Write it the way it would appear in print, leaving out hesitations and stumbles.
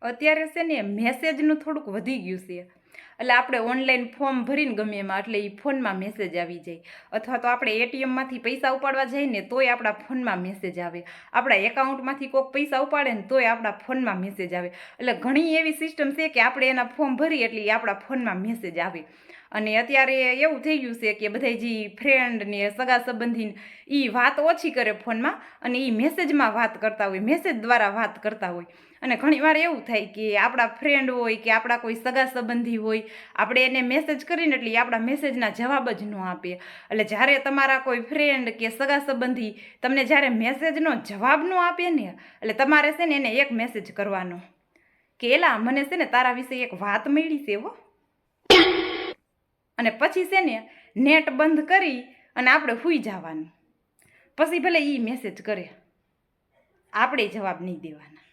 અત્યારે છે ને મેસેજનું થોડુંક વધી ગયું છે, એટલે આપણે ઓનલાઈન ફોર્મ ભરીને ગમે એમાં એટલે એ ફોનમાં મેસેજ આવી જાય, અથવા તો આપણે એટીએમમાંથી પૈસા ઉપાડવા જઈએ ને તોય આપણા ફોનમાં મેસેજ આવે, આપણા એકાઉન્ટમાંથી કોઈક પૈસા ઉપાડે ને તોય આપણા ફોનમાં મેસેજ આવે. એટલે ઘણી એવી સિસ્ટમ છે કે આપણે એના ફોર્મ ભરીએ એટલે એ આપણા ફોનમાં મેસેજ આવે. અને અત્યારે એવું થઈ ગયું છે કે બધા જે ફ્રેન્ડ ને સગા સંબંધી એ વાત ઓછી કરે ફોનમાં અને એ મેસેજમાં વાત કરતા હોય, મેસેજ દ્વારા વાત કરતા હોય. અને ઘણીવાર એવું થાય કે આપણા ફ્રેન્ડ હોય કે આપણા કોઈ સગા સંબંધી હોય, આપણે એને મેસેજ કરીને એટલે આપણા મેસેજના જવાબ જ ન આપે. એટલે જ્યારે તમારા કોઈ ફ્રેન્ડ કે સગા સંબંધી તમને જ્યારે મેસેજનો જવાબ ન આપે ને, એટલે તમારે છે ને એને એક મેસેજ કરવાનો કે એલા મને છે ને તારા વિશે એક વાત મળી છે હો. અને પછી છે ને નેટ બંધ કરી અને આપણે સૂઈ જવાનું. પછી ભલે એ મેસેજ કરે, આપણે જવાબ નહીં દેવાના.